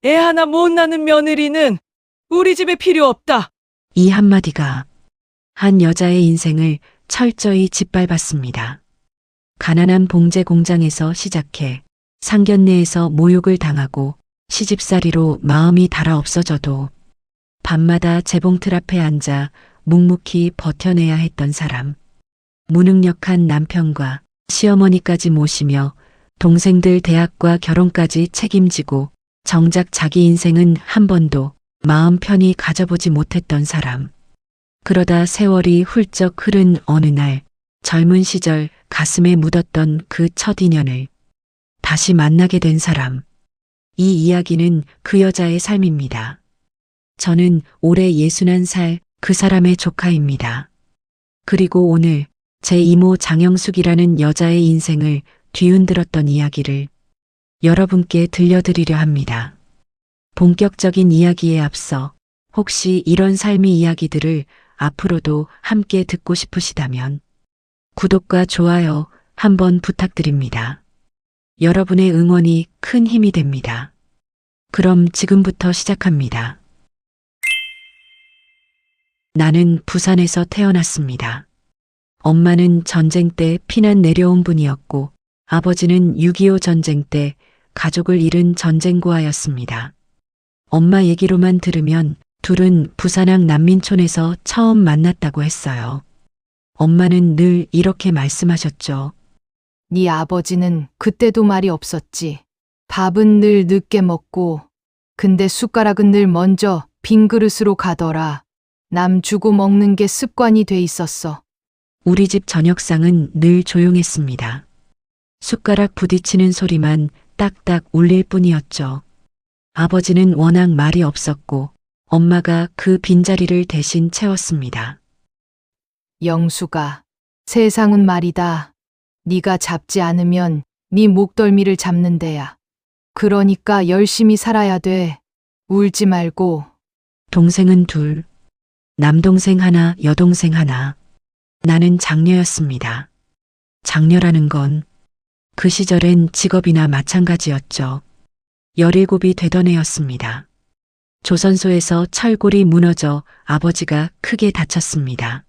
애 하나 못 낳는 며느리는 우리 집에 필요 없다. 이 한마디가 한 여자의 인생을 철저히 짓밟았습니다. 가난한 봉제 공장에서 시작해 상견례에서 모욕을 당하고 시집살이로 마음이 달아 없어져도 밤마다 재봉틀 앞에 앉아 묵묵히 버텨내야 했던 사람. 무능력한 남편과 시어머니까지 모시며 동생들 대학과 결혼까지 책임지고 정작 자기 인생은 한 번도 마음 편히 가져보지 못했던 사람. 그러다 세월이 훌쩍 흐른 어느 날 젊은 시절 가슴에 묻었던 그 첫 인연을 다시 만나게 된 사람. 이 이야기는 그 여자의 삶입니다. 저는 올해 61살 그 사람의 조카입니다. 그리고 오늘 제 이모 장영숙이라는 여자의 인생을 뒤흔들었던 이야기를 여러분께 들려드리려 합니다. 본격적인 이야기에 앞서 혹시 이런 삶의 이야기들을 앞으로도 함께 듣고 싶으시다면 구독과 좋아요 한번 부탁드립니다. 여러분의 응원이 큰 힘이 됩니다. 그럼 지금부터 시작합니다. 나는 부산에서 태어났습니다. 엄마는 전쟁 때 피난 내려온 분이었고 아버지는 6.25 전쟁 때 가족을 잃은 전쟁고아였습니다. 엄마 얘기로만 들으면 둘은 부산항 난민촌에서 처음 만났다고 했어요. 엄마는 늘 이렇게 말씀하셨죠. 네 아버지는 그때도 말이 없었지. 밥은 늘 늦게 먹고, 근데 숟가락은 늘 먼저 빈 그릇으로 가더라. 남 주고 먹는 게 습관이 돼 있었어. 우리 집 저녁상은 늘 조용했습니다. 숟가락 부딪히는 소리만 딱딱 울릴 뿐이었죠. 아버지는 워낙 말이 없었고 엄마가 그 빈자리를 대신 채웠습니다. 영수가, 세상은 말이다. 네가 잡지 않으면 네 목덜미를 잡는 데야. 그러니까 열심히 살아야 돼. 울지 말고. 동생은 둘, 남동생 하나, 여동생 하나. 나는 장녀였습니다. 장녀라는 건 그 시절엔 직업이나 마찬가지였죠. 17이 되던 해였습니다. 조선소에서 철골이 무너져 아버지가 크게 다쳤습니다.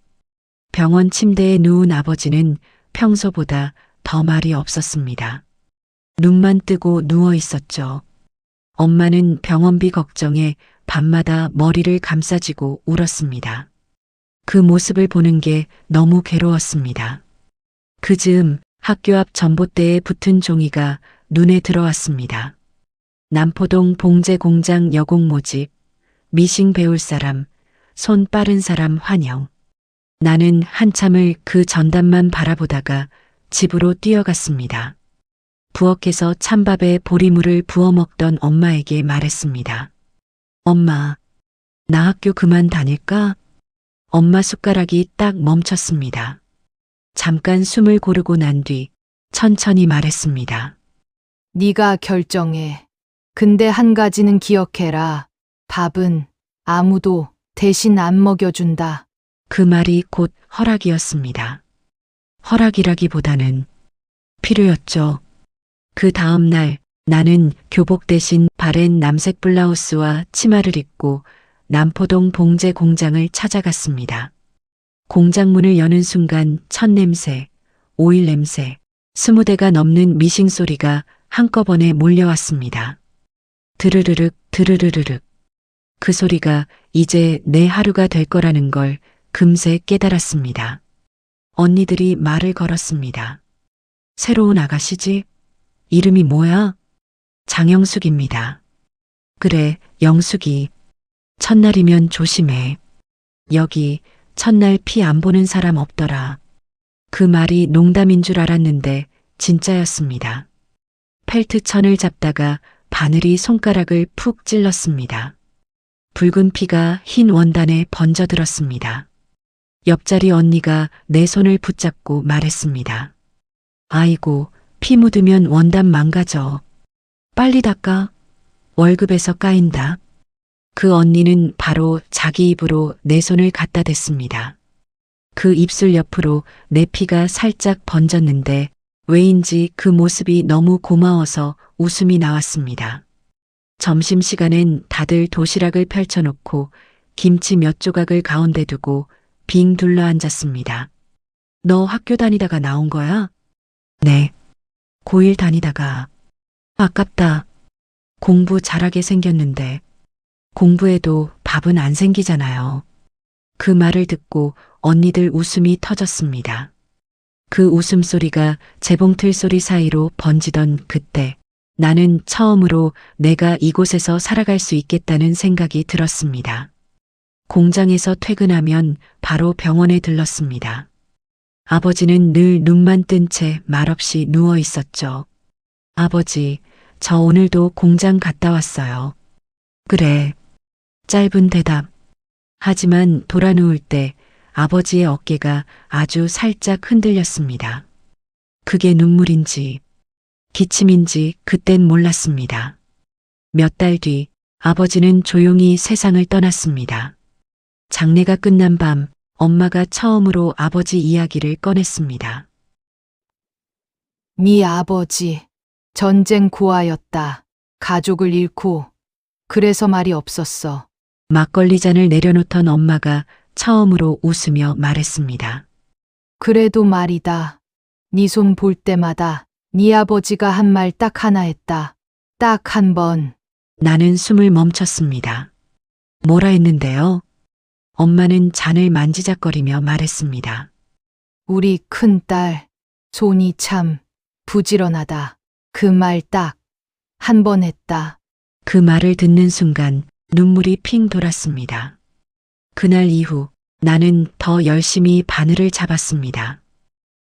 병원 침대에 누운 아버지는 평소보다 더 말이 없었습니다. 눈만 뜨고 누워 있었죠. 엄마는 병원비 걱정에 밤마다 머리를 감싸쥐고 울었습니다. 그 모습을 보는 게 너무 괴로웠습니다. 그 즈음 학교 앞 전봇대에 붙은 종이가 눈에 들어왔습니다. 남포동 봉제 공장 여공 모집, 미싱 배울 사람, 손 빠른 사람 환영. 나는 한참을 그 전단만 바라보다가 집으로 뛰어갔습니다. 부엌에서 찬밥에 보리물을 부어 먹던 엄마에게 말했습니다. 엄마, 나 학교 그만 다닐까? 엄마 숟가락이 딱 멈췄습니다. 잠깐 숨을 고르고 난 뒤 천천히 말했습니다. 네가 결정해. 근데 한 가지는 기억해라. 밥은 아무도 대신 안 먹여준다. 그 말이 곧 허락이었습니다. 허락이라기보다는 필요였죠. 그 다음 날 나는 교복 대신 바랜 남색 블라우스와 치마를 입고 남포동 봉제 공장을 찾아갔습니다. 공장 문을 여는 순간 첫 냄새, 오일 냄새, 20대가 넘는 미싱 소리가 한꺼번에 몰려왔습니다. 드르르륵 드르르르륵. 그 소리가 이제 내 하루가 될 거라는 걸 금세 깨달았습니다. 언니들이 말을 걸었습니다. 새로운 아가씨지? 이름이 뭐야? 장영숙입니다. 그래, 영숙이. 첫날이면 조심해. 여기 첫날 피 안 보는 사람 없더라. 그 말이 농담인 줄 알았는데 진짜였습니다. 펠트천을 잡다가 바늘이 손가락을 푹 찔렀습니다. 붉은 피가 흰 원단에 번져들었습니다. 옆자리 언니가 내 손을 붙잡고 말했습니다. 아이고, 피 묻으면 원단 망가져. 빨리 닦아. 월급에서 까인다. 그 언니는 바로 자기 입으로 내 손을 갖다 댔습니다. 그 입술 옆으로 내 피가 살짝 번졌는데 왜인지 그 모습이 너무 고마워서 웃음이 나왔습니다. 점심시간엔 다들 도시락을 펼쳐놓고 김치 몇 조각을 가운데 두고 빙 둘러 앉았습니다. 너 학교 다니다가 나온 거야? 네. 고1 다니다가. 아깝다. 공부 잘하게 생겼는데. 공부해도 밥은 안 생기잖아요. 그 말을 듣고 언니들 웃음이 터졌습니다. 그 웃음소리가 재봉틀 소리 사이로 번지던 그때 나는 처음으로 내가 이곳에서 살아갈 수 있겠다는 생각이 들었습니다. 공장에서 퇴근하면 바로 병원에 들렀습니다. 아버지는 늘 눈만 뜬 채 말없이 누워 있었죠. 아버지, 저 오늘도 공장 갔다 왔어요. 그래. 짧은 대답. 하지만 돌아 누울 때 아버지의 어깨가 아주 살짝 흔들렸습니다. 그게 눈물인지 기침인지 그땐 몰랐습니다. 몇 달 뒤 아버지는 조용히 세상을 떠났습니다. 장례가 끝난 밤 엄마가 처음으로 아버지 이야기를 꺼냈습니다. 네 아버지, 전쟁 고아였다. 가족을 잃고, 그래서 말이 없었어. 막걸리 잔을 내려놓던 엄마가 처음으로 웃으며 말했습니다. 그래도 말이다. 네 손 볼 때마다 네 아버지가 한 말 딱 하나 했다. 딱 한 번. 나는 숨을 멈췄습니다. 뭐라 했는데요? 엄마는 잔을 만지작거리며 말했습니다. 우리 큰딸, 손이 참 부지런하다. 그 말 딱 한 번 했다. 그 말을 듣는 순간 눈물이 핑 돌았습니다. 그날 이후 나는 더 열심히 바늘을 잡았습니다.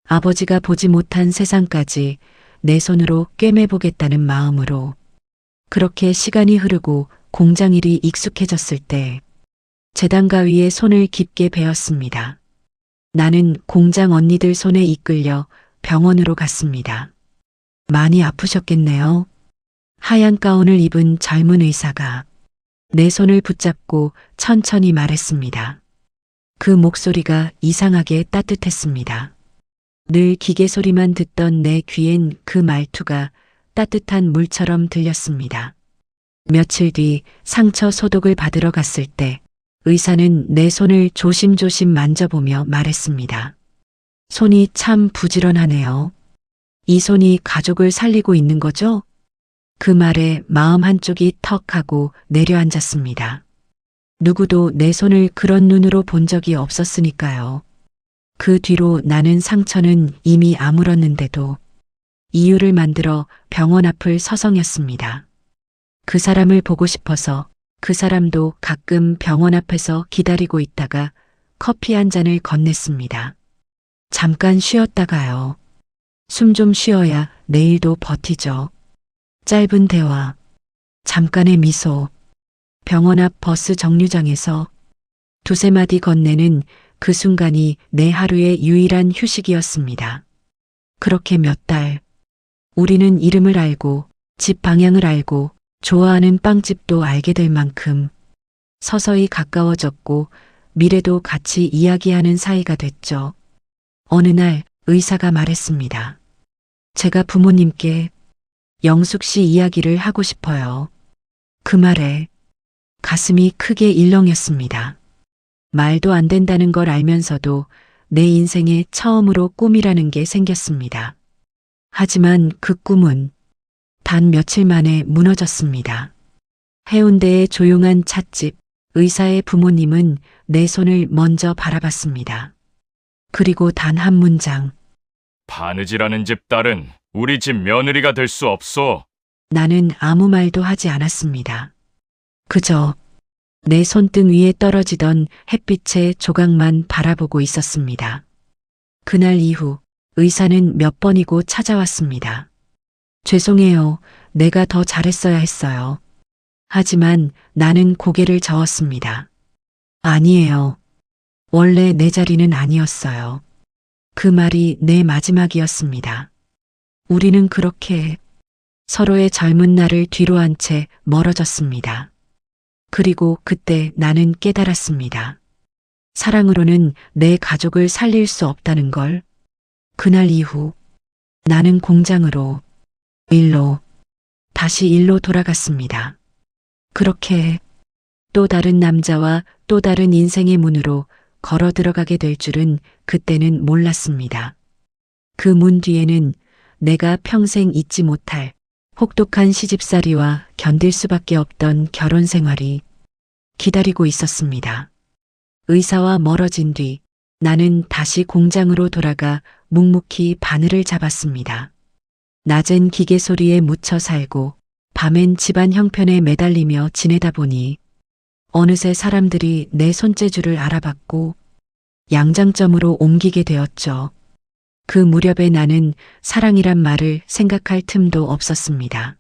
아버지가 보지 못한 세상까지 내 손으로 꿰매보겠다는 마음으로. 그렇게 시간이 흐르고 공장 일이 익숙해졌을 때 재단 가위에 손을 깊게 베었습니다. 나는 공장 언니들 손에 이끌려 병원으로 갔습니다. 많이 아프셨겠네요. 하얀 가운을 입은 젊은 의사가 내 손을 붙잡고 천천히 말했습니다. 그 목소리가 이상하게 따뜻했습니다. 늘 기계 소리만 듣던 내 귀엔 그 말투가 따뜻한 물처럼 들렸습니다. 며칠 뒤 상처 소독을 받으러 갔을 때 의사는 내 손을 조심조심 만져보며 말했습니다. 손이 참 부지런하네요. 이 손이 가족을 살리고 있는 거죠? 그 말에 마음 한쪽이 턱 하고 내려앉았습니다. 누구도 내 손을 그런 눈으로 본 적이 없었으니까요. 그 뒤로 나는 상처는 이미 아물었는데도 이유를 만들어 병원 앞을 서성였습니다. 그 사람을 보고 싶어서 그 사람도 가끔 병원 앞에서 기다리고 있다가 커피 한 잔을 건넸습니다. 잠깐 쉬었다가요. 숨 좀 쉬어야 내일도 버티죠. 짧은 대화, 잠깐의 미소, 병원 앞 버스 정류장에서 두세 마디 건네는 그 순간이 내 하루의 유일한 휴식이었습니다. 그렇게 몇 달, 우리는 이름을 알고 집 방향을 알고 좋아하는 빵집도 알게 될 만큼 서서히 가까워졌고 미래도 같이 이야기하는 사이가 됐죠. 어느 날 의사가 말했습니다. 제가 부모님께 영숙 씨 이야기를 하고 싶어요. 그 말에 가슴이 크게 일렁였습니다. 말도 안 된다는 걸 알면서도 내 인생에 처음으로 꿈이라는 게 생겼습니다. 하지만 그 꿈은 단 며칠 만에 무너졌습니다. 해운대의 조용한 찻집, 의사의 부모님은 내 손을 먼저 바라봤습니다. 그리고 단 한 문장. 바느질하는 집 딸은 우리 집 며느리가 될 수 없소. 나는 아무 말도 하지 않았습니다. 그저 내 손등 위에 떨어지던 햇빛의 조각만 바라보고 있었습니다. 그날 이후 의사는 몇 번이고 찾아왔습니다. 죄송해요. 내가 더 잘했어야 했어요. 하지만 나는 고개를 저었습니다. 아니에요. 원래 내 자리는 아니었어요. 그 말이 내 마지막이었습니다. 우리는 그렇게 서로의 젊은 날을 뒤로 한 채 멀어졌습니다. 그리고 그때 나는 깨달았습니다. 사랑으로는 내 가족을 살릴 수 없다는 걸. 그날 이후 나는 공장으로, 다시 일로 돌아갔습니다. 그렇게 또 다른 남자와 또 다른 인생의 문으로 걸어 들어가게 될 줄은 그때는 몰랐습니다. 그 문 뒤에는 내가 평생 잊지 못할 혹독한 시집살이와 견딜 수밖에 없던 결혼 생활이 기다리고 있었습니다. 의사와 멀어진 뒤 나는 다시 공장으로 돌아가 묵묵히 바늘을 잡았습니다. 낮엔 기계 소리에 묻혀 살고 밤엔 집안 형편에 매달리며 지내다 보니 어느새 사람들이 내 손재주를 알아봤고 양장점으로 옮기게 되었죠. 그 무렵에 나는 사랑이란 말을 생각할 틈도 없었습니다.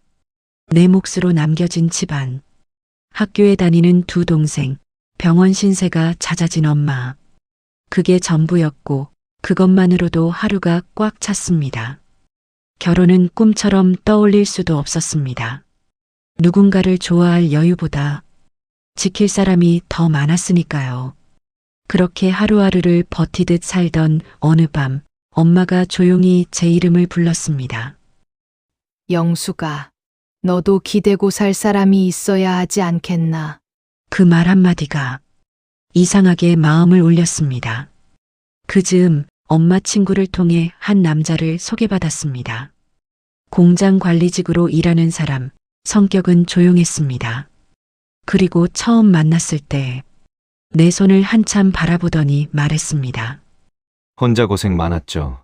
내 몫으로 남겨진 집안, 학교에 다니는 두 동생, 병원 신세가 잦아진 엄마. 그게 전부였고 그것만으로도 하루가 꽉 찼습니다. 결혼은 꿈처럼 떠올릴 수도 없었습니다. 누군가를 좋아할 여유보다 지킬 사람이 더 많았으니까요. 그렇게 하루하루를 버티듯 살던 어느 밤 엄마가 조용히 제 이름을 불렀습니다. 영수가, 너도 기대고 살 사람이 있어야 하지 않겠나? 그 말 한마디가 이상하게 마음을 울렸습니다. 그 즈음 엄마 친구를 통해 한 남자를 소개받았습니다. 공장 관리직으로 일하는 사람, 성격은 조용했습니다. 그리고 처음 만났을 때 내 손을 한참 바라보더니 말했습니다. 혼자 고생 많았죠.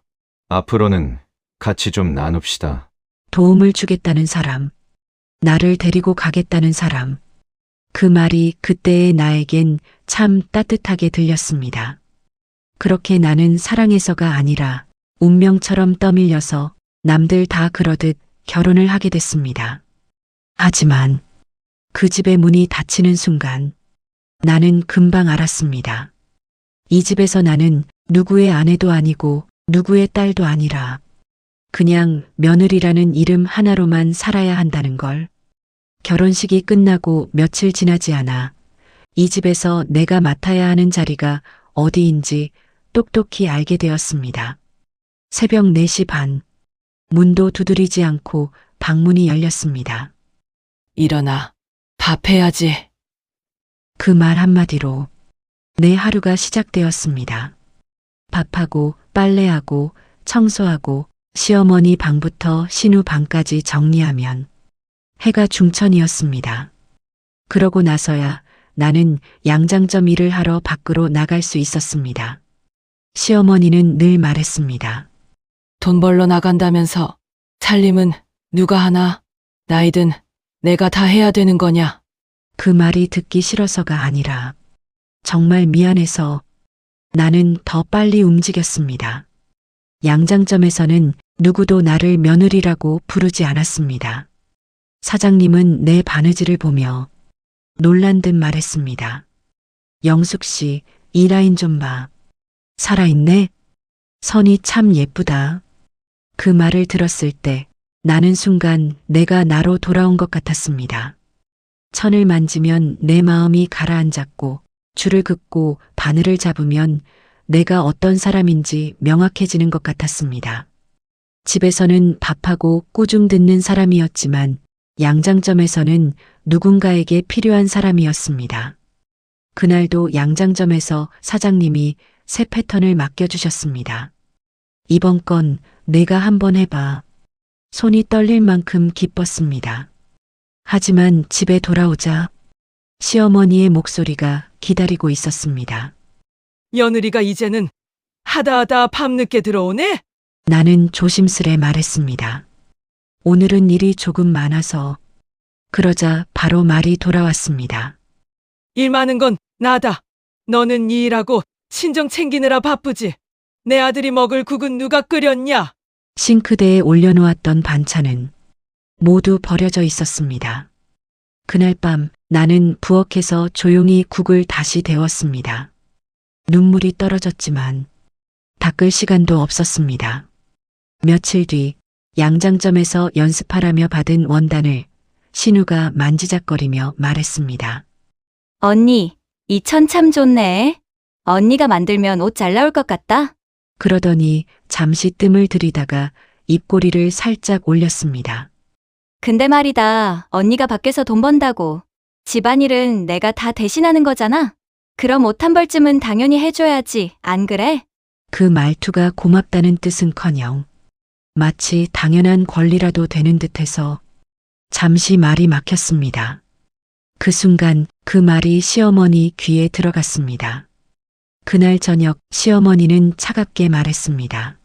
앞으로는 같이 좀 나눕시다. 도움을 주겠다는 사람, 나를 데리고 가겠다는 사람. 그 말이 그때의 나에겐 참 따뜻하게 들렸습니다. 그렇게 나는 사랑해서가 아니라 운명처럼 떠밀려서 남들 다 그러듯 결혼을 하게 됐습니다. 하지만 그 집의 문이 닫히는 순간 나는 금방 알았습니다. 이 집에서 나는 누구의 아내도 아니고 누구의 딸도 아니라 그냥 며느리라는 이름 하나로만 살아야 한다는 걸. 결혼식이 끝나고 며칠 지나지 않아 이 집에서 내가 맡아야 하는 자리가 어디인지 똑똑히 알게 되었습니다. 새벽 4시 반, 문도 두드리지 않고 방문이 열렸습니다. 일어나. 밥 해야지. 그 말 한마디로 내 하루가 시작되었습니다. 밥하고 빨래하고 청소하고 시어머니 방부터 신우 방까지 정리하면 해가 중천이었습니다. 그러고 나서야 나는 양장점 일을 하러 밖으로 나갈 수 있었습니다. 시어머니는 늘 말했습니다. 돈 벌러 나간다면서 살림은 누가 하나? 나이든 내가 다 해야 되는 거냐? 그 말이 듣기 싫어서가 아니라 정말 미안해서 나는 더 빨리 움직였습니다. 양장점에서는 누구도 나를 며느리라고 부르지 않았습니다. 사장님은 내 바느질을 보며 놀란 듯 말했습니다. 영숙 씨, 이 라인 좀 봐. 살아있네? 선이 참 예쁘다. 그 말을 들었을 때 나는 순간 내가 나로 돌아온 것 같았습니다. 천을 만지면 내 마음이 가라앉았고 줄을 긋고 바늘을 잡으면 내가 어떤 사람인지 명확해지는 것 같았습니다. 집에서는 밥하고 꾸중 듣는 사람이었지만 양장점에서는 누군가에게 필요한 사람이었습니다. 그날도 양장점에서 사장님이 새 패턴을 맡겨주셨습니다. 이번 건 내가 한번 해봐. 손이 떨릴 만큼 기뻤습니다. 하지만 집에 돌아오자 시어머니의 목소리가 기다리고 있었습니다. 며느리가 이제는 하다하다 밤늦게 들어오네? 나는 조심스레 말했습니다. 오늘은 일이 조금 많아서. 그러자 바로 말이 돌아왔습니다. 일 많은 건 나다. 너는 이 일하고 친정 챙기느라 바쁘지. 내 아들이 먹을 국은 누가 끓였냐? 싱크대에 올려놓았던 반찬은 모두 버려져 있었습니다. 그날 밤 나는 부엌에서 조용히 국을 다시 데웠습니다. 눈물이 떨어졌지만 닦을 시간도 없었습니다. 며칠 뒤 양장점에서 연습하라며 받은 원단을 신우가 만지작거리며 말했습니다. 언니, 이 천 참 좋네. 언니가 만들면 옷 잘 나올 것 같다. 그러더니 잠시 뜸을 들이다가 입꼬리를 살짝 올렸습니다. 근데 말이다, 언니가 밖에서 돈 번다고 집안일은 내가 다 대신하는 거잖아. 그럼 옷 한 벌쯤은 당연히 해줘야지. 안 그래? 그 말투가 고맙다는 뜻은커녕 마치 당연한 권리라도 되는 듯해서 잠시 말이 막혔습니다. 그 순간 그 말이 시어머니 귀에 들어갔습니다. 그날 저녁 시어머니는 차갑게 말했습니다.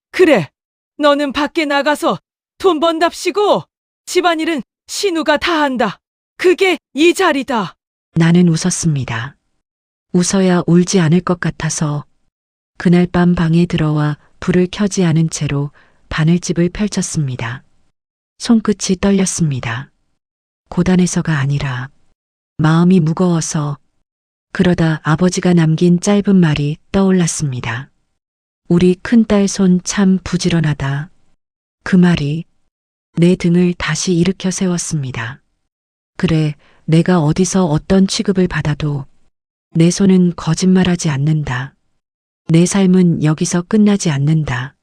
그래, 너는 밖에 나가서 돈 번답시고 집안일은 신우가 다 한다. 그게 이 자리다. 나는 웃었습니다. 웃어야 울지 않을 것 같아서 그날 밤 방에 들어와 불을 켜지 않은 채로 바늘집을 펼쳤습니다. 손끝이 떨렸습니다. 고단해서가 아니라 마음이 무거워서. 그러다 아버지가 남긴 짧은 말이 떠올랐습니다. 우리 큰딸 손 참 부지런하다. 그 말이 내 등을 다시 일으켜 세웠습니다. 그래, 내가 어디서 어떤 취급을 받아도 내 손은 거짓말하지 않는다. 내 삶은 여기서 끝나지 않는다.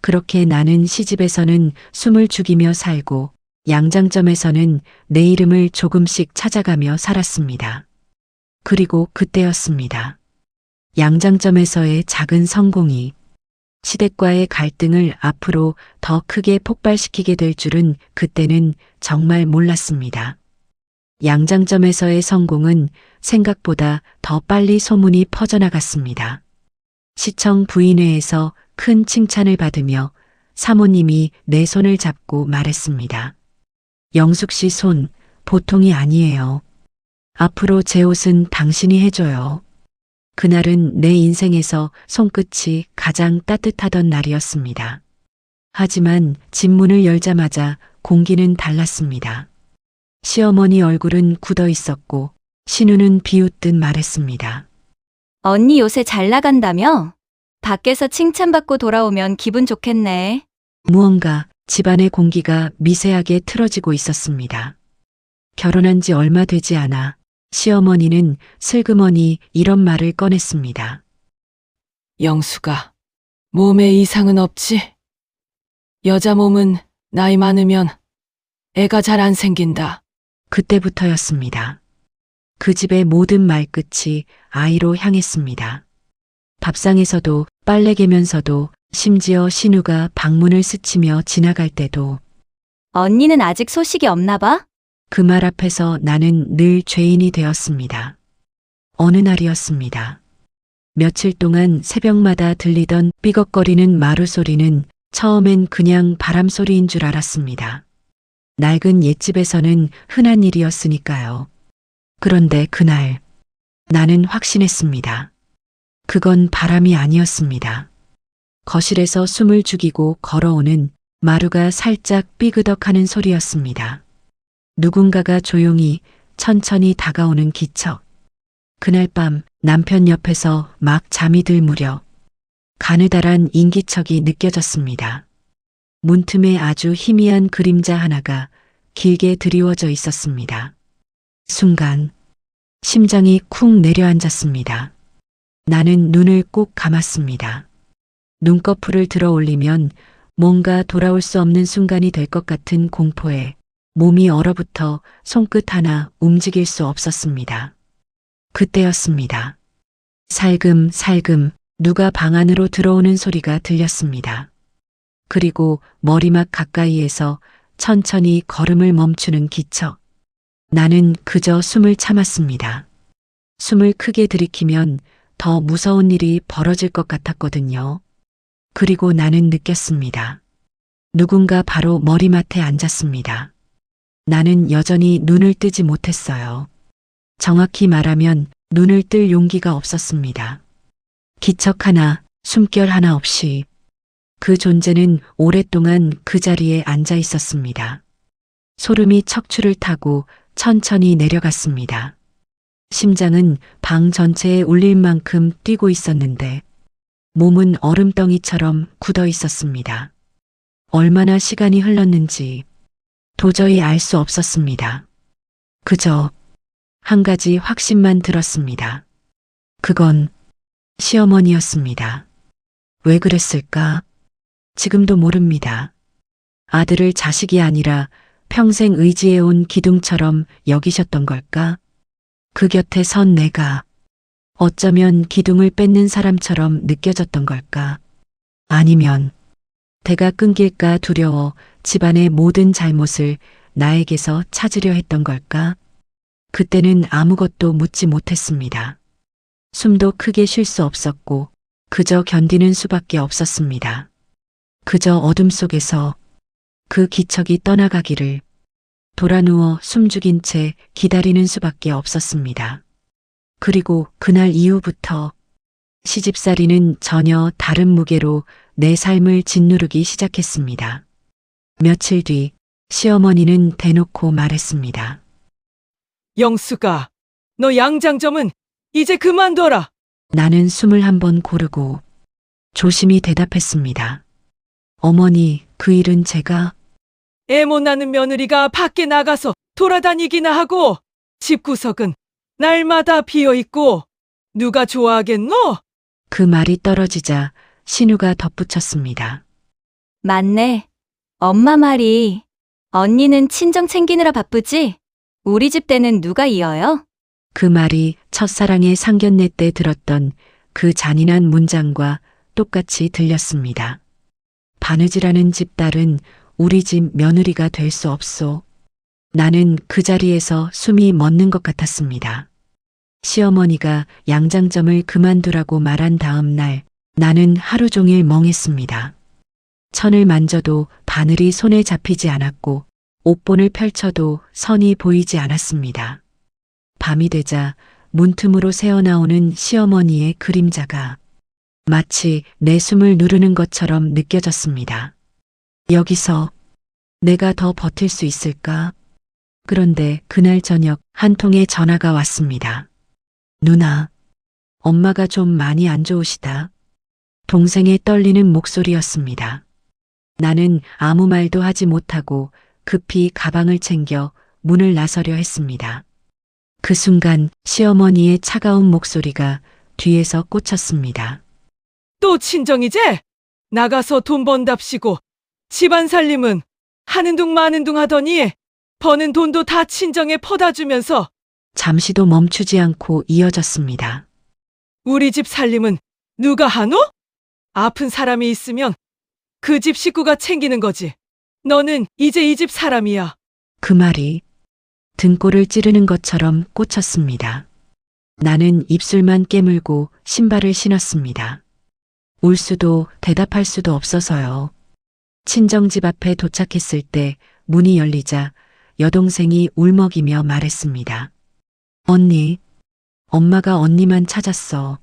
그렇게 나는 시집에서는 숨을 죽이며 살고 양장점에서는 내 이름을 조금씩 찾아가며 살았습니다. 그리고 그때였습니다. 양장점에서의 작은 성공이 시댁과의 갈등을 앞으로 더 크게 폭발시키게 될 줄은 그때는 정말 몰랐습니다. 양장점에서의 성공은 생각보다 더 빨리 소문이 퍼져나갔습니다. 시청 부인회에서 큰 칭찬을 받으며 사모님이 내 손을 잡고 말했습니다. 영숙 씨 손 보통이 아니에요. 앞으로 제 옷은 당신이 해줘요. 그날은 내 인생에서 손끝이 가장 따뜻하던 날이었습니다. 하지만 집문을 열자마자 공기는 달랐습니다. 시어머니 얼굴은 굳어 있었고 신우는 비웃듯 말했습니다. 언니 요새 잘 나간다며? 밖에서 칭찬받고 돌아오면 기분 좋겠네. 무언가 집안의 공기가 미세하게 틀어지고 있었습니다. 결혼한 지 얼마 되지 않아 시어머니는 슬그머니 이런 말을 꺼냈습니다. 영수가 몸에 이상은 없지? 여자 몸은 나이 많으면 애가 잘 안 생긴다. 그때부터였습니다. 그 집의 모든 말끝이 아이로 향했습니다. 밥상에서도 빨래 개면서도 심지어 신우가 방문을 스치며 지나갈 때도 언니는 아직 소식이 없나 봐? 그 말 앞에서 나는 늘 죄인이 되었습니다. 어느 날이었습니다. 며칠 동안 새벽마다 들리던 삐걱거리는 마루 소리는 처음엔 그냥 바람 소리인 줄 알았습니다. 낡은 옛집에서는 흔한 일이었으니까요. 그런데 그날 나는 확신했습니다. 그건 바람이 아니었습니다. 거실에서 숨을 죽이고 걸어오는 마루가 살짝 삐그덕하는 소리였습니다. 누군가가 조용히 천천히 다가오는 기척. 그날 밤 남편 옆에서 막 잠이 들 무렵 가느다란 인기척이 느껴졌습니다. 문틈에 아주 희미한 그림자 하나가 길게 드리워져 있었습니다. 순간 심장이 쿵 내려앉았습니다. 나는 눈을 꼭 감았습니다. 눈꺼풀을 들어 올리면 뭔가 돌아올 수 없는 순간이 될 것 같은 공포에 몸이 얼어붙어 손끝 하나 움직일 수 없었습니다. 그때였습니다. 살금살금 누가 방 안으로 들어오는 소리가 들렸습니다. 그리고 머리맡 가까이에서 천천히 걸음을 멈추는 기척. 나는 그저 숨을 참았습니다. 숨을 크게 들이키면 더 무서운 일이 벌어질 것 같았거든요. 그리고 나는 느꼈습니다. 누군가 바로 머리맡에 앉았습니다. 나는 여전히 눈을 뜨지 못했어요. 정확히 말하면 눈을 뜰 용기가 없었습니다. 기척 하나, 숨결 하나 없이 그 존재는 오랫동안 그 자리에 앉아 있었습니다. 소름이 척추를 타고 천천히 내려갔습니다. 심장은 방 전체에 울릴 만큼 뛰고 있었는데 몸은 얼음덩이처럼 굳어 있었습니다. 얼마나 시간이 흘렀는지 도저히 알 수 없었습니다. 그저 한 가지 확신만 들었습니다. 그건 시어머니였습니다. 왜 그랬을까? 지금도 모릅니다. 아들을 자식이 아니라 평생 의지해온 기둥처럼 여기셨던 걸까? 그 곁에 선 내가 어쩌면 기둥을 뺏는 사람처럼 느껴졌던 걸까? 아니면 대가 끊길까 두려워 집안의 모든 잘못을 나에게서 찾으려 했던 걸까? 그때는 아무것도 묻지 못했습니다. 숨도 크게 쉴 수 없었고 그저 견디는 수밖에 없었습니다. 그저 어둠 속에서 그 기척이 떠나가기를 돌아 누워 숨죽인 채 기다리는 수밖에 없었습니다. 그리고 그날 이후부터 시집살이는 전혀 다른 무게로 내 삶을 짓누르기 시작했습니다. 며칠 뒤 시어머니는 대놓고 말했습니다. 영수가, 너 양장점은 이제 그만둬라. 나는 숨을 한번 고르고 조심히 대답했습니다. 어머니, 그 일은 제가 애 못 낳는 며느리가 밖에 나가서 돌아다니기나 하고 집구석은 날마다 비어있고 누가 좋아하겠노? 그 말이 떨어지자 신우가 덧붙였습니다. 맞네. 엄마 말이. 언니는 친정 챙기느라 바쁘지? 우리 집 때는 누가 이어요? 그 말이 첫사랑의 상견례 때 들었던 그 잔인한 문장과 똑같이 들렸습니다. 바느질하는 집딸은 우리 집 며느리가 될 수 없소. 나는 그 자리에서 숨이 멎는 것 같았습니다. 시어머니가 양장점을 그만두라고 말한 다음 날 나는 하루 종일 멍했습니다. 천을 만져도 바늘이 손에 잡히지 않았고 옷본을 펼쳐도 선이 보이지 않았습니다. 밤이 되자 문틈으로 새어나오는 시어머니의 그림자가 마치 내 숨을 누르는 것처럼 느껴졌습니다. 여기서 내가 더 버틸 수 있을까? 그런데 그날 저녁 한 통의 전화가 왔습니다. 누나, 엄마가 좀 많이 안 좋으시다. 동생의 떨리는 목소리였습니다. 나는 아무 말도 하지 못하고 급히 가방을 챙겨 문을 나서려 했습니다. 그 순간 시어머니의 차가운 목소리가 뒤에서 꽂혔습니다. 또 친정이제? 나가서 돈 번답시고 집안 살림은 하는 둥 마는 둥 하더니 버는 돈도 다 친정에 퍼다 주면서 잠시도 멈추지 않고 이어졌습니다. 우리 집 살림은 누가 하노? 아픈 사람이 있으면 그 집 식구가 챙기는 거지. 너는 이제 이 집 사람이야. 그 말이 등골을 찌르는 것처럼 꽂혔습니다. 나는 입술만 깨물고 신발을 신었습니다. 울 수도 대답할 수도 없어서요. 친정집 앞에 도착했을 때 문이 열리자 여동생이 울먹이며 말했습니다. 언니, 엄마가 언니만 찾았어.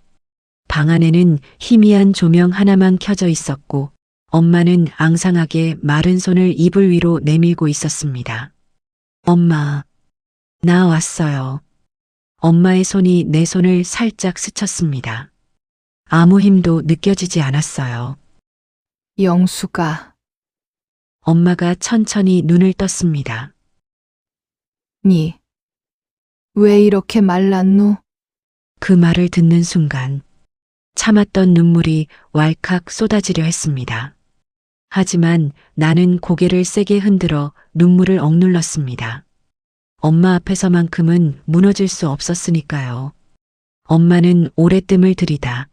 방 안에는 희미한 조명 하나만 켜져 있었고 엄마는 앙상하게 마른 손을 이불 위로 내밀고 있었습니다. 엄마, 나 왔어요. 엄마의 손이 내 손을 살짝 스쳤습니다. 아무 힘도 느껴지지 않았어요. 영수가, 엄마가 천천히 눈을 떴습니다. 니, 왜 이렇게 말랐노? 그 말을 듣는 순간 참았던 눈물이 왈칵 쏟아지려 했습니다. 하지만 나는 고개를 세게 흔들어 눈물을 억눌렀습니다. 엄마 앞에서만큼은 무너질 수 없었으니까요. 엄마는 오랫뜸을 들이다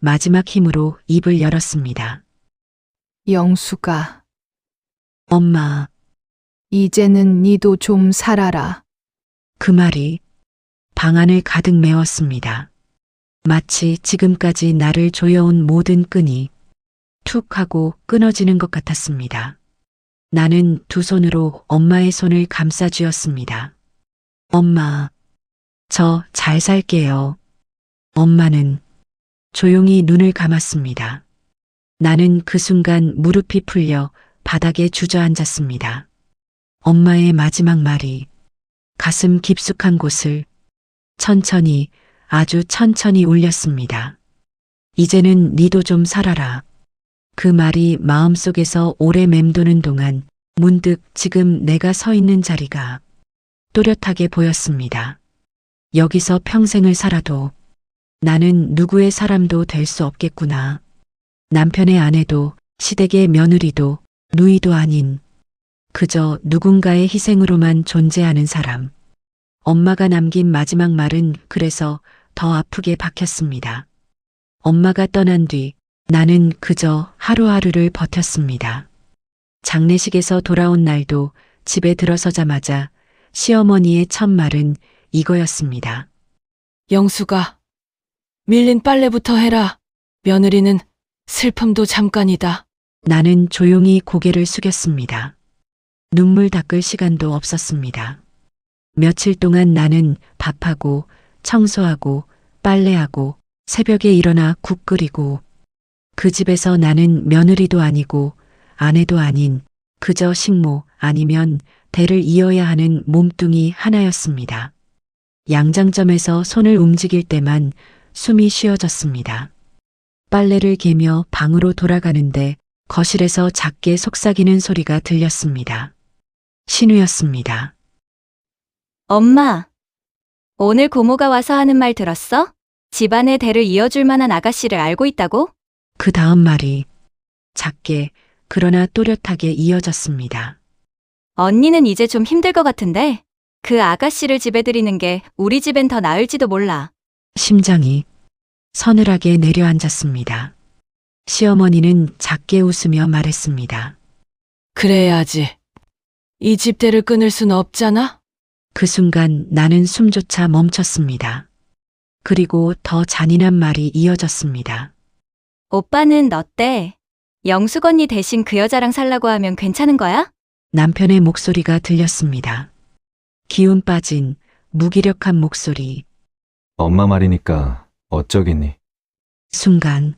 마지막 힘으로 입을 열었습니다. 영수가, 엄마, 이제는 니도 좀 살아라. 그 말이 방 안을 가득 메웠습니다. 마치 지금까지 나를 조여온 모든 끈이 툭 하고 끊어지는 것 같았습니다. 나는 두 손으로 엄마의 손을 감싸 쥐었습니다. 엄마, 저 잘 살게요. 엄마는 조용히 눈을 감았습니다. 나는 그 순간 무릎이 풀려 바닥에 주저앉았습니다. 엄마의 마지막 말이 가슴 깊숙한 곳을 천천히, 아주 천천히 울렸습니다. 이제는 니도 좀 살아라. 그 말이 마음속에서 오래 맴도는 동안 문득 지금 내가 서 있는 자리가 또렷하게 보였습니다. 여기서 평생을 살아도 나는 누구의 사람도 될 수 없겠구나. 남편의 아내도 시댁의 며느리도 누이도 아닌 그저 누군가의 희생으로만 존재하는 사람. 엄마가 남긴 마지막 말은 그래서 더 아프게 박혔습니다. 엄마가 떠난 뒤 나는 그저 하루하루를 버텼습니다. 장례식에서 돌아온 날도 집에 들어서자마자 시어머니의 첫 말은 이거였습니다. 영수가 밀린 빨래부터 해라. 며느리는 슬픔도 잠깐이다. 나는 조용히 고개를 숙였습니다. 눈물 닦을 시간도 없었습니다. 며칠 동안 나는 밥하고 청소하고 빨래하고 새벽에 일어나 국 끓이고 그 집에서 나는 며느리도 아니고 아내도 아닌 그저 식모 아니면 대를 이어야 하는 몸뚱이 하나였습니다. 양장점에서 손을 움직일 때만 숨이 쉬어졌습니다. 빨래를 개며 방으로 돌아가는데 거실에서 작게 속삭이는 소리가 들렸습니다. 신우였습니다. 엄마, 오늘 고모가 와서 하는 말 들었어? 집안의 대를 이어줄 만한 아가씨를 알고 있다고? 그 다음 말이 작게 그러나 또렷하게 이어졌습니다. 언니는 이제 좀 힘들 것 같은데 그 아가씨를 집에 들이는 게 우리 집엔 더 나을지도 몰라. 심장이 서늘하게 내려앉았습니다. 시어머니는 작게 웃으며 말했습니다. 그래야지. 이 집대를 끊을 순 없잖아? 그 순간 나는 숨조차 멈췄습니다. 그리고 더 잔인한 말이 이어졌습니다. 오빠는 너 때 영숙 언니 대신 그 여자랑 살라고 하면 괜찮은 거야? 남편의 목소리가 들렸습니다. 기운 빠진 무기력한 목소리. 엄마 말이니까 어쩌겠니? 순간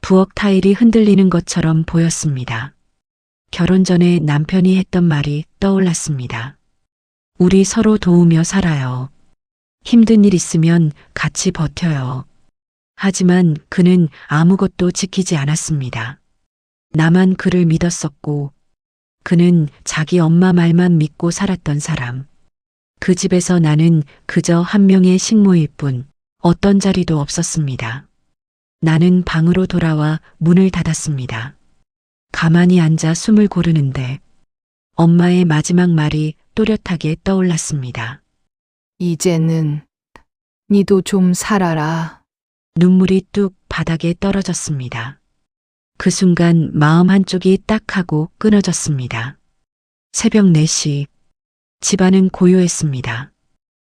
부엌 타일이 흔들리는 것처럼 보였습니다. 결혼 전에 남편이 했던 말이 떠올랐습니다. 우리 서로 도우며 살아요. 힘든 일 있으면 같이 버텨요. 하지만 그는 아무것도 지키지 않았습니다. 나만 그를 믿었었고 그는 자기 엄마 말만 믿고 살았던 사람. 그 집에서 나는 그저 한 명의 식모일 뿐 어떤 자리도 없었습니다. 나는 방으로 돌아와 문을 닫았습니다. 가만히 앉아 숨을 고르는데 엄마의 마지막 말이 또렷하게 떠올랐습니다. 이제는 니도 좀 살아라. 눈물이 뚝 바닥에 떨어졌습니다. 그 순간 마음 한쪽이 딱 하고 끊어졌습니다. 새벽 4시 집안은 고요했습니다.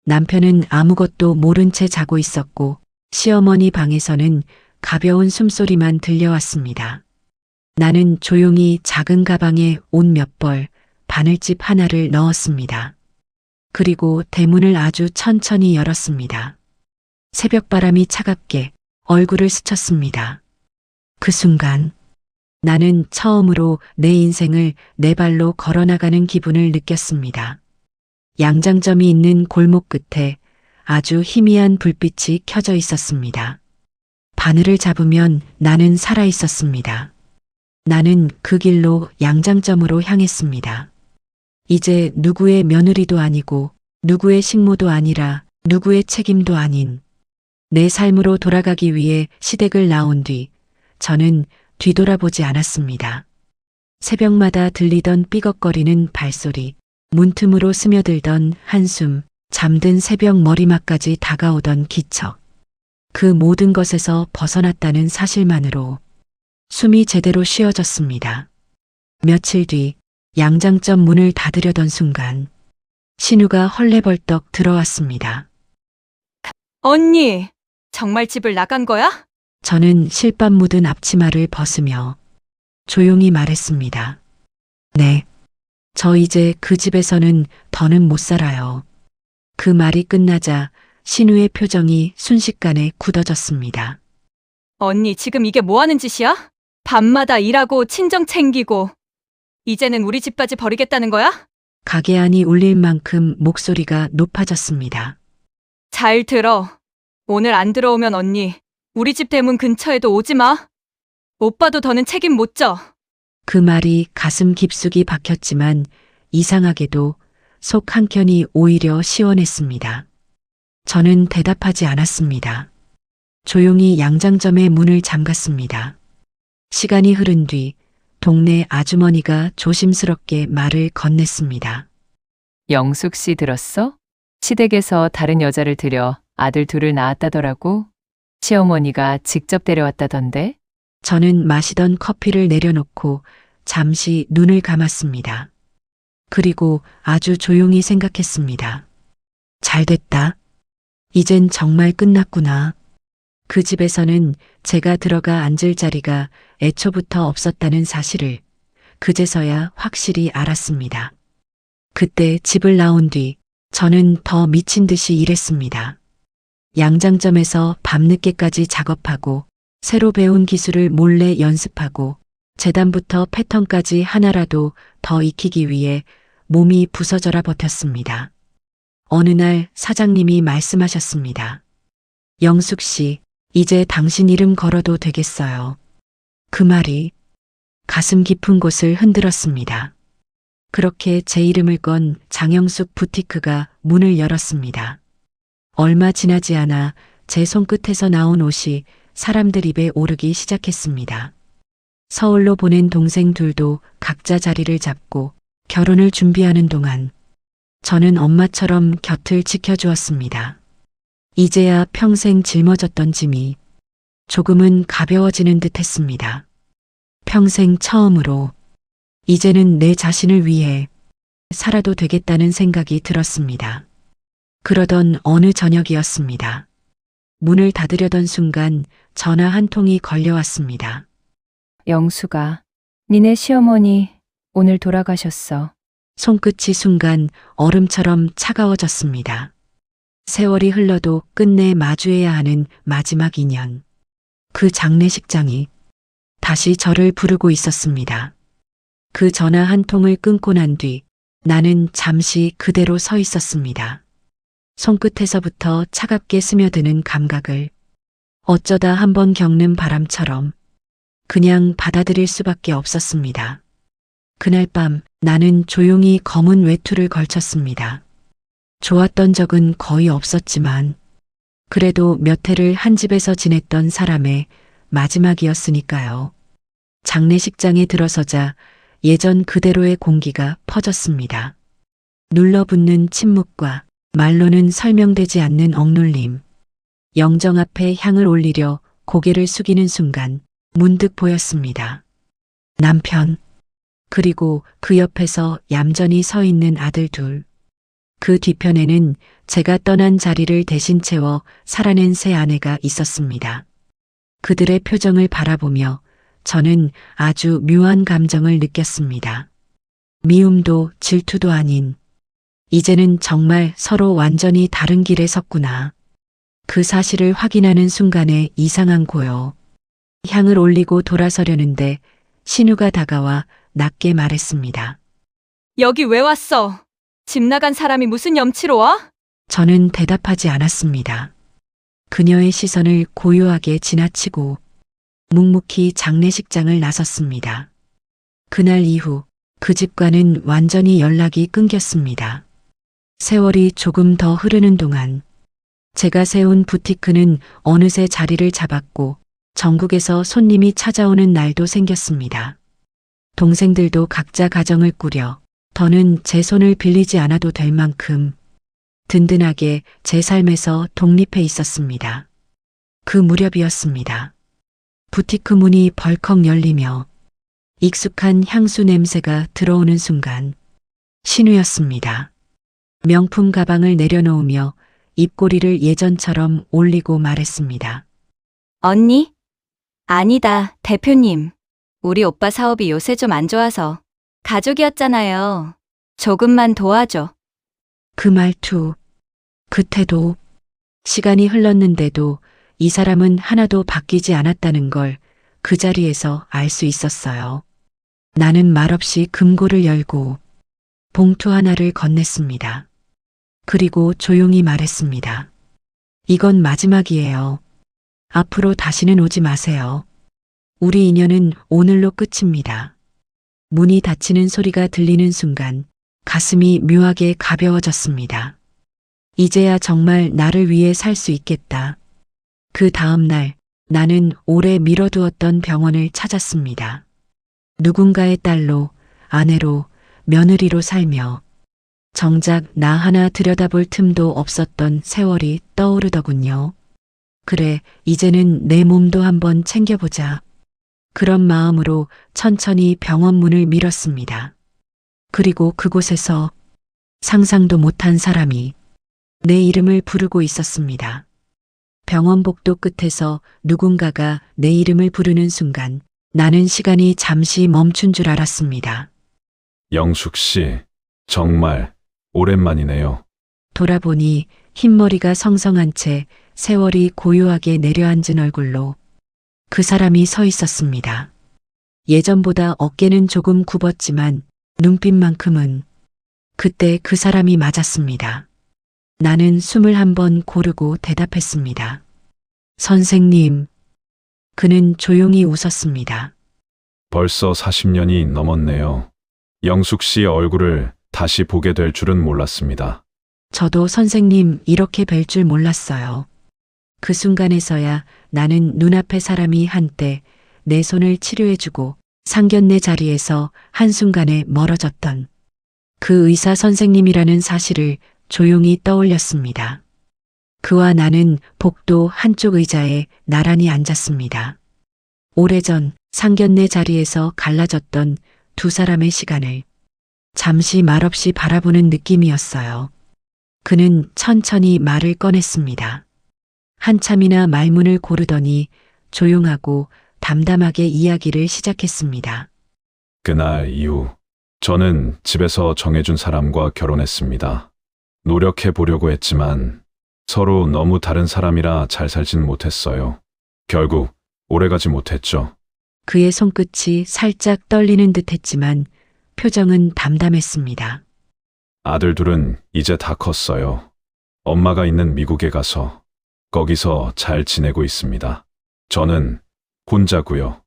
남편은 아무것도 모른 채 자고 있었고 시어머니 방에서는 가벼운 숨소리만 들려왔습니다. 나는 조용히 작은 가방에 옷 몇 벌, 바늘집 하나를 넣었습니다. 그리고 대문을 아주 천천히 열었습니다. 새벽바람이 차갑게 얼굴을 스쳤습니다. 그 순간 나는 처음으로 내 인생을 내 발로 걸어나가는 기분을 느꼈습니다. 양장점이 있는 골목 끝에 아주 희미한 불빛이 켜져 있었습니다. 바늘을 잡으면 나는 살아 있었습니다. 나는 그 길로 양장점으로 향했습니다. 이제 누구의 며느리도 아니고 누구의 식모도 아니라 누구의 책임도 아닌 내 삶으로 돌아가기 위해 시댁을 나온 뒤 저는 뒤돌아보지 않았습니다. 새벽마다 들리던 삐걱거리는 발소리, 문틈으로 스며들던 한숨, 잠든 새벽 머리맡까지 다가오던 기척. 그 모든 것에서 벗어났다는 사실만으로 숨이 제대로 쉬어졌습니다. 며칠 뒤 양장점 문을 닫으려던 순간 신우가 헐레벌떡 들어왔습니다. 언니, 정말 집을 나간 거야? 저는 실밥 묻은 앞치마를 벗으며 조용히 말했습니다. 네, 저 이제 그 집에서는 더는 못 살아요. 그 말이 끝나자 신우의 표정이 순식간에 굳어졌습니다. 언니, 지금 이게 뭐 하는 짓이야? 밤마다 일하고 친정 챙기고 이제는 우리 집까지 버리겠다는 거야? 가게 안이 울릴 만큼 목소리가 높아졌습니다. 잘 들어. 오늘 안 들어오면 언니, 우리 집 대문 근처에도 오지 마. 오빠도 더는 책임 못 져. 그 말이 가슴 깊숙이 박혔지만 이상하게도 속 한켠이 오히려 시원했습니다. 저는 대답하지 않았습니다. 조용히 양장점의 문을 잠갔습니다. 시간이 흐른 뒤 동네 아주머니가 조심스럽게 말을 건넸습니다. 영숙 씨 들었어? 시댁에서 다른 여자를 들여 아들 둘을 낳았다더라고. 시어머니가 직접 데려왔다던데. 저는 마시던 커피를 내려놓고 잠시 눈을 감았습니다. 그리고 아주 조용히 생각했습니다. 잘 됐다. 이젠 정말 끝났구나. 그 집에서는 제가 들어가 앉을 자리가 애초부터 없었다는 사실을 그제서야 확실히 알았습니다. 그때 집을 나온 뒤 저는 더 미친 듯이 일했습니다. 양장점에서 밤늦게까지 작업하고 새로 배운 기술을 몰래 연습하고 재단부터 패턴까지 하나라도 더 익히기 위해 몸이 부서져라 버텼습니다. 어느 날 사장님이 말씀하셨습니다. 영숙 씨, 이제 당신 이름 걸어도 되겠어요. 그 말이 가슴 깊은 곳을 흔들었습니다. 그렇게 제 이름을 건 장영숙 부티크가 문을 열었습니다. 얼마 지나지 않아 제 손끝에서 나온 옷이 사람들 입에 오르기 시작했습니다. 서울로 보낸 동생 둘도 각자 자리를 잡고 결혼을 준비하는 동안 저는 엄마처럼 곁을 지켜주었습니다. 이제야 평생 짊어졌던 짐이 조금은 가벼워지는 듯 했습니다. 평생 처음으로 이제는 내 자신을 위해 살아도 되겠다는 생각이 들었습니다. 그러던 어느 저녁이었습니다. 문을 닫으려던 순간 전화 한 통이 걸려왔습니다. 영숙아, 니네 시어머니 오늘 돌아가셨어. 손끝이 순간 얼음처럼 차가워졌습니다. 세월이 흘러도 끝내 마주해야 하는 마지막 인연. 그 장례식장이 다시 저를 부르고 있었습니다. 그 전화 한 통을 끊고 난 뒤 나는 잠시 그대로 서 있었습니다. 손끝에서부터 차갑게 스며드는 감각을 어쩌다 한번 겪는 바람처럼 그냥 받아들일 수밖에 없었습니다. 그날 밤 나는 조용히 검은 외투를 걸쳤습니다. 좋았던 적은 거의 없었지만 그래도 몇 해를 한 집에서 지냈던 사람의 마지막이었으니까요. 장례식장에 들어서자 예전 그대로의 공기가 퍼졌습니다. 눌러붙는 침묵과 말로는 설명되지 않는 억눌림. 영정 앞에 향을 올리려 고개를 숙이는 순간 문득 보였습니다. 남편, 그리고 그 옆에서 얌전히 서 있는 아들 둘. 그 뒤편에는 제가 떠난 자리를 대신 채워 살아낸 새 아내가 있었습니다. 그들의 표정을 바라보며 저는 아주 묘한 감정을 느꼈습니다. 미움도 질투도 아닌, 이제는 정말 서로 완전히 다른 길에 섰구나. 그 사실을 확인하는 순간에 이상한 고요. 향을 올리고 돌아서려는데 신우가 다가와 낮게 말했습니다. 여기 왜 왔어? 집 나간 사람이 무슨 염치로 와? 저는 대답하지 않았습니다. 그녀의 시선을 고요하게 지나치고 묵묵히 장례식장을 나섰습니다. 그날 이후 그 집과는 완전히 연락이 끊겼습니다. 세월이 조금 더 흐르는 동안 제가 세운 부티크는 어느새 자리를 잡았고 전국에서 손님이 찾아오는 날도 생겼습니다. 동생들도 각자 가정을 꾸려 더는 제 손을 빌리지 않아도 될 만큼 든든하게 제 삶에서 독립해 있었습니다. 그 무렵이었습니다. 부티크 문이 벌컥 열리며 익숙한 향수 냄새가 들어오는 순간 신우였습니다. 명품 가방을 내려놓으며 입꼬리를 예전처럼 올리고 말했습니다. 언니? 아니다, 대표님. 우리 오빠 사업이 요새 좀 안 좋아서 가족이었잖아요. 조금만 도와줘. 그 말투, 그 태도, 시간이 흘렀는데도 이 사람은 하나도 바뀌지 않았다는 걸 그 자리에서 알 수 있었어요. 나는 말없이 금고를 열고 봉투 하나를 건넸습니다. 그리고 조용히 말했습니다. 이건 마지막이에요. 앞으로 다시는 오지 마세요. 우리 인연은 오늘로 끝입니다. 문이 닫히는 소리가 들리는 순간 가슴이 묘하게 가벼워졌습니다. 이제야 정말 나를 위해 살 수 있겠다. 그 다음 날 나는 오래 미뤄두었던 병원을 찾았습니다. 누군가의 딸로, 아내로, 며느리로 살며 정작 나 하나 들여다볼 틈도 없었던 세월이 떠오르더군요. 그래, 이제는 내 몸도 한번 챙겨보자. 그런 마음으로 천천히 병원 문을 밀었습니다. 그리고 그곳에서 상상도 못한 사람이 내 이름을 부르고 있었습니다. 병원 복도 끝에서 누군가가 내 이름을 부르는 순간 나는 시간이 잠시 멈춘 줄 알았습니다. 영숙 씨, 정말 오랜만이네요. 돌아보니 흰머리가 성성한 채 세월이 고요하게 내려앉은 얼굴로 그 사람이 서 있었습니다. 예전보다 어깨는 조금 굽었지만 눈빛만큼은 그때 그 사람이 맞았습니다. 나는 숨을 한번 고르고 대답했습니다. 선생님. 그는 조용히 웃었습니다. 벌써 40년이 넘었네요. 영숙 씨의 얼굴을 다시 보게 될 줄은 몰랐습니다. 저도 선생님 이렇게 뵐 줄 몰랐어요. 그 순간에서야 나는 눈앞의 사람이 한때 내 손을 치료해주고 상견례 자리에서 한순간에 멀어졌던 그 의사 선생님이라는 사실을 조용히 떠올렸습니다. 그와 나는 복도 한쪽 의자에 나란히 앉았습니다. 오래전 상견례 자리에서 갈라졌던 두 사람의 시간을 잠시 말없이 바라보는 느낌이었어요. 그는 천천히 말을 꺼냈습니다. 한참이나 말문을 고르더니 조용하고 담담하게 이야기를 시작했습니다. 그날 이후 저는 집에서 정해준 사람과 결혼했습니다. 노력해 보려고 했지만 서로 너무 다른 사람이라 잘 살진 못했어요. 결국 오래가지 못했죠. 그의 손끝이 살짝 떨리는 듯 했지만 표정은 담담했습니다. 아들 둘은 이제 다 컸어요. 엄마가 있는 미국에 가서 거기서 잘 지내고 있습니다. 저는 혼자고요.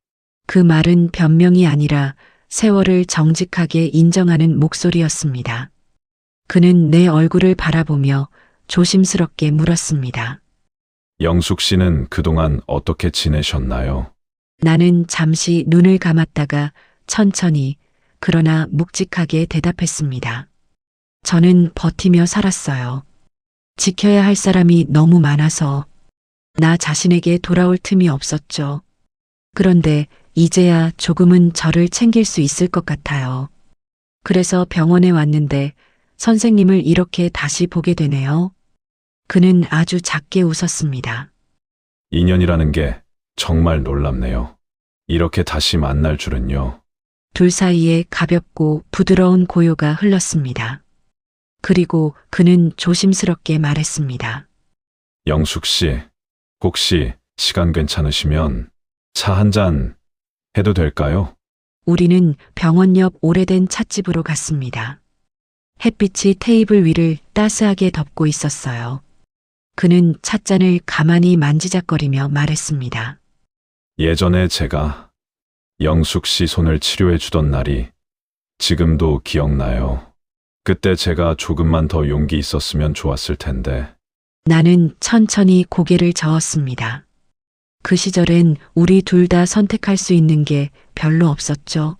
그 말은 변명이 아니라 세월을 정직하게 인정하는 목소리였습니다. 그는 내 얼굴을 바라보며 조심스럽게 물었습니다. 영숙 씨는 그동안 어떻게 지내셨나요? 나는 잠시 눈을 감았다가 천천히 그러나 묵직하게 대답했습니다. 저는 버티며 살았어요. 지켜야 할 사람이 너무 많아서 나 자신에게 돌아올 틈이 없었죠. 그런데 이제야 조금은 저를 챙길 수 있을 것 같아요. 그래서 병원에 왔는데 선생님을 이렇게 다시 보게 되네요. 그는 아주 작게 웃었습니다. 인연이라는 게 정말 놀랍네요. 이렇게 다시 만날 줄은요. 둘 사이에 가볍고 부드러운 고요가 흘렀습니다. 그리고 그는 조심스럽게 말했습니다. 영숙 씨, 혹시 시간 괜찮으시면 차 한 잔 해도 될까요? 우리는 병원 옆 오래된 찻집으로 갔습니다. 햇빛이 테이블 위를 따스하게 덮고 있었어요. 그는 찻잔을 가만히 만지작거리며 말했습니다. 예전에 제가 영숙 씨 손을 치료해 주던 날이 지금도 기억나요. 그때 제가 조금만 더 용기 있었으면 좋았을 텐데. 나는 천천히 고개를 저었습니다. 그 시절엔 우리 둘 다 선택할 수 있는 게 별로 없었죠.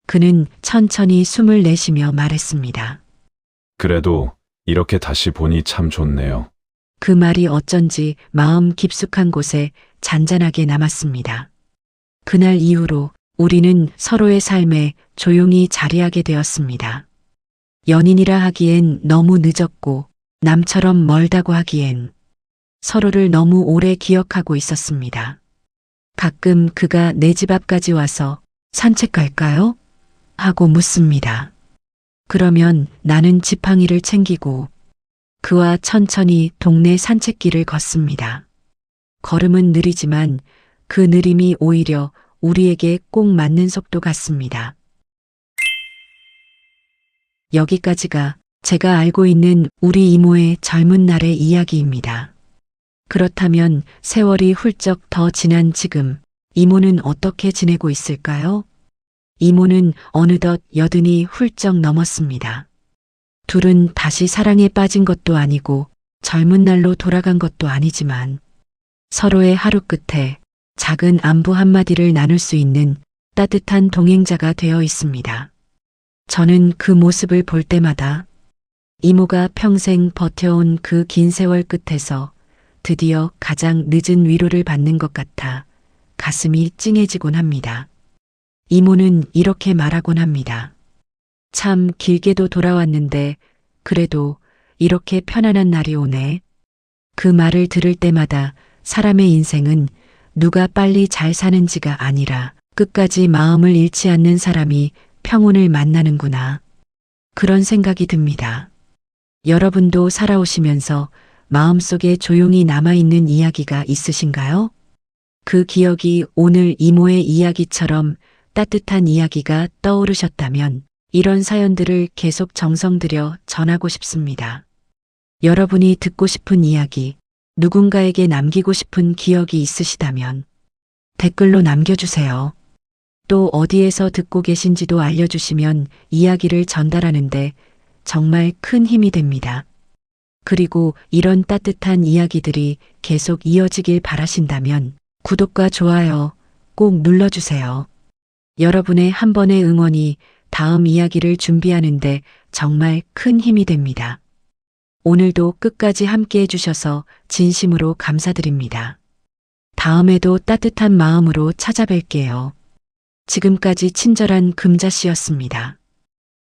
그는 천천히 숨을 내쉬며 말했습니다. 그래도 이렇게 다시 보니 참 좋네요. 그 말이 어쩐지 마음 깊숙한 곳에 잔잔하게 남았습니다. 그날 이후로 우리는 서로의 삶에 조용히 자리하게 되었습니다. 연인이라 하기엔 너무 늦었고 남처럼 멀다고 하기엔 서로를 너무 오래 기억하고 있었습니다. 가끔 그가 내 집 앞까지 와서 산책 갈까요? 하고 묻습니다. 그러면 나는 지팡이를 챙기고 그와 천천히 동네 산책길을 걷습니다. 걸음은 느리지만 그 느림이 오히려 우리에게 꼭 맞는 속도 같습니다. 여기까지가 제가 알고 있는 우리 이모의 젊은 날의 이야기입니다. 그렇다면 세월이 훌쩍 더 지난 지금 이모는 어떻게 지내고 있을까요? 이모는 어느덧 80이 훌쩍 넘었습니다. 둘은 다시 사랑에 빠진 것도 아니고 젊은 날로 돌아간 것도 아니지만 서로의 하루 끝에 작은 안부 한마디를 나눌 수 있는 따뜻한 동행자가 되어 있습니다. 저는 그 모습을 볼 때마다 이모가 평생 버텨온 그 긴 세월 끝에서 드디어 가장 늦은 위로를 받는 것 같아 가슴이 찡해지곤 합니다. 이모는 이렇게 말하곤 합니다. 참 길게도 돌아왔는데 그래도 이렇게 편안한 날이 오네. 그 말을 들을 때마다 사람의 인생은 누가 빨리 잘 사는지가 아니라 끝까지 마음을 잃지 않는 사람이 평온을 만나는구나. 그런 생각이 듭니다. 여러분도 살아오시면서 마음속에 조용히 남아있는 이야기가 있으신가요? 그 기억이 오늘 이모의 이야기처럼 따뜻한 이야기가 떠오르셨다면 이런 사연들을 계속 정성 들여 전하고 싶습니다. 여러분이 듣고 싶은 이야기, 누군가에게 남기고 싶은 기억이 있으시다면 댓글로 남겨주세요. 또 어디에서 듣고 계신지도 알려주시면 이야기를 전달하는데 정말 큰 힘이 됩니다. 그리고 이런 따뜻한 이야기들이 계속 이어지길 바라신다면 구독과 좋아요 꼭 눌러주세요. 여러분의 한 번의 응원이 다음 이야기를 준비하는데 정말 큰 힘이 됩니다. 오늘도 끝까지 함께 해주셔서 진심으로 감사드립니다. 다음에도 따뜻한 마음으로 찾아뵐게요. 지금까지 친절한 금자씨였습니다.